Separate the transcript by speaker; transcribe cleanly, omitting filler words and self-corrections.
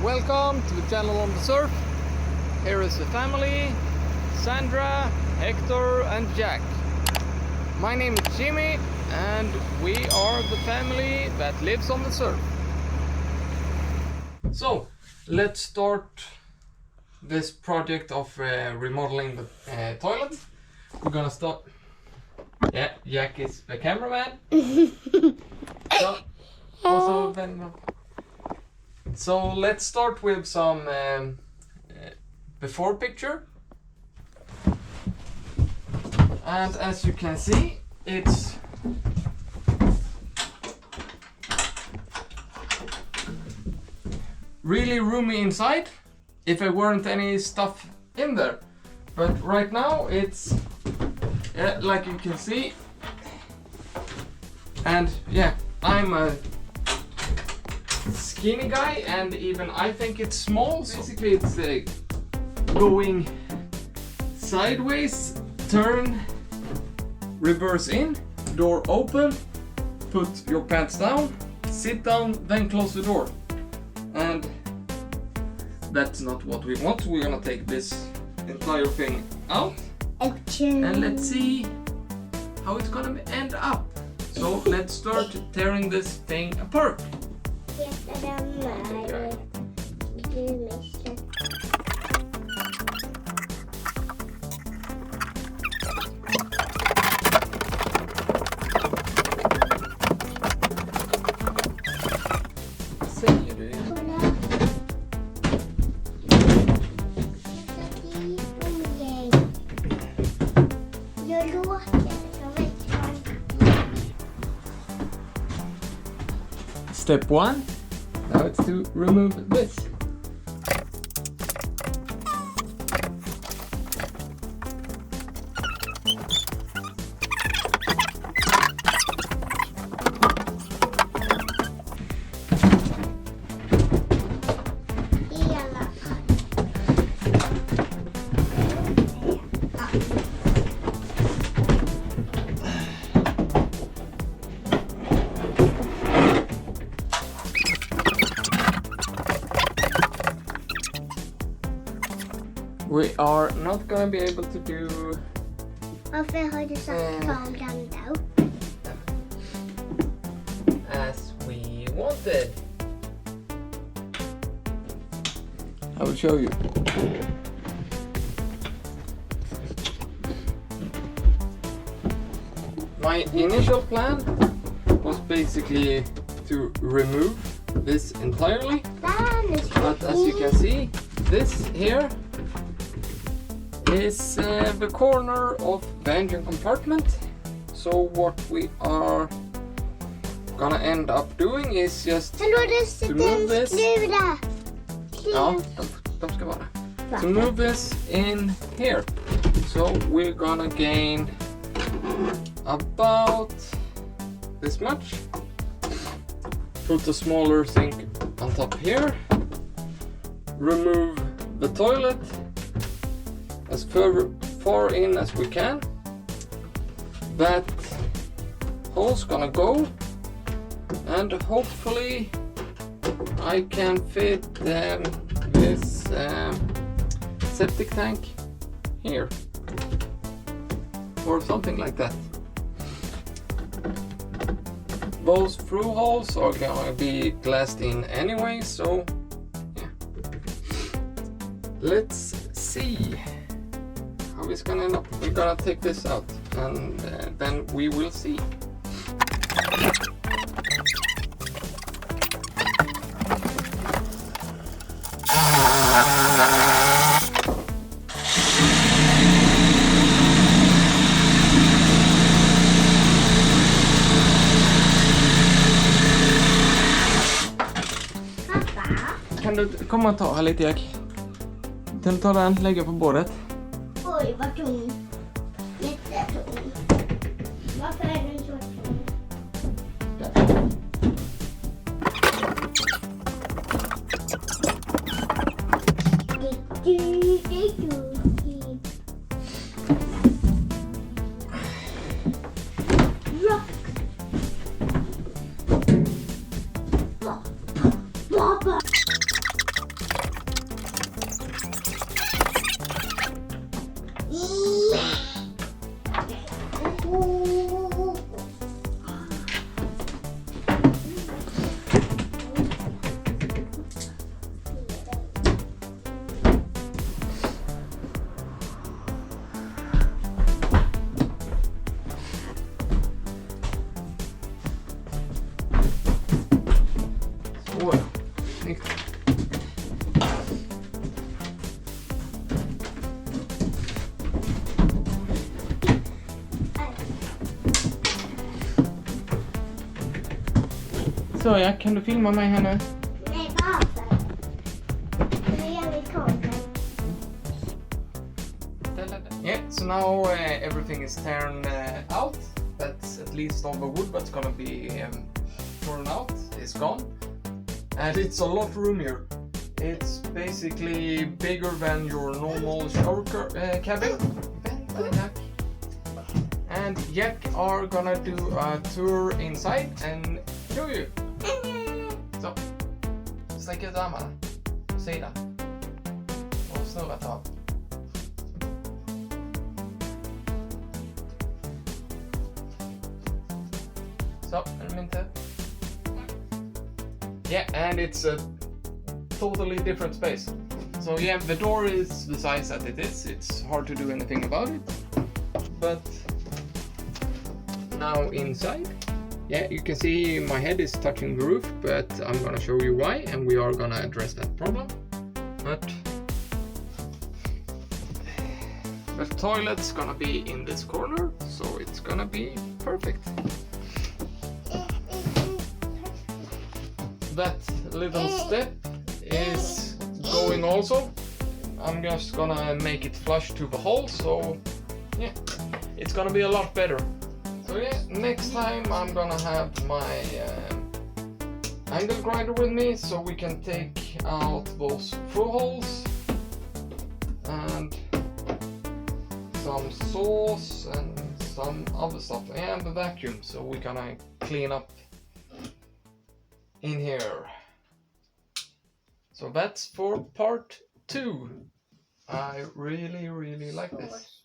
Speaker 1: Welcome to the channel on the surf. Here is the family, Sandra, Hector and Jack. My name is Jimmy and we are the family that lives on the surf. So let's start this project of remodeling the toilet. We're gonna start. Yeah, Jack is the cameraman. So, also then. So let's start with some before picture. And as you can see, it's really roomy inside if there weren't any stuff in there. But right now it's like you can see. And yeah, I'm a skinny guy and even I think it's small. So basically it's going sideways, turn, reverse in, door open, put your pants down, sit down, then close the door. And that's not what we want. We're gonna take this entire thing out and let's see how it's gonna end up. So let's start tearing this thing apart. Step 1, now it's to remove this. We are not gonna be able to do as we wanted. I will show you. My initial plan was basically to remove this entirely, but as you can see, this here is the corner of the engine compartment. So what we are gonna end up doing is just to move this. Ja, de ska vara. To move this in here. So we're gonna gain about this much. Put a smaller sink on top here. Remove the toilet as far in as we can. That hole's gonna go, and hopefully I can fit this septic tank here or something like that. Those through holes are gonna be glassed in anyway, so yeah. Let's see how it's gonna end up. We're gonna take this out and then we will see. Kan du komma och ta här lite, Jack? Kan du ta den, lägga på bordet?
Speaker 2: Oj, vad tung. Jättetung. Varför är den så tung?
Speaker 1: då Jack, kan du filma mig här nu?
Speaker 2: Nej, varför? Nu gör vi konten.
Speaker 1: Yeah, so now everything is turned out. That's at least all the wood that's gonna be thrown out is gone. And it's a lot roomier. It's basically bigger than your normal shower cabin. And Jack are gonna do a tour inside and show you. Så, sträck ut armarna på sidan och snurra ett tag. So, en minute. Yeah, and it's a totally different space. So yeah, the door is the size that it is. It's hard to do anything about it. But now inside, yeah, you can see my head is touching the roof, but I'm gonna show you why, and we are gonna address that problem. But the toilet's gonna be in this corner, so it's gonna be perfect. That little step is going also. I'm just gonna make it flush to the hole, so yeah, it's gonna be a lot better. So yeah, next time I'm gonna have my angle grinder with me, so we can take out those through holes and some saws and some other stuff, and the vacuum, so we're gonna clean up in here. So that's for part 2. I really like this.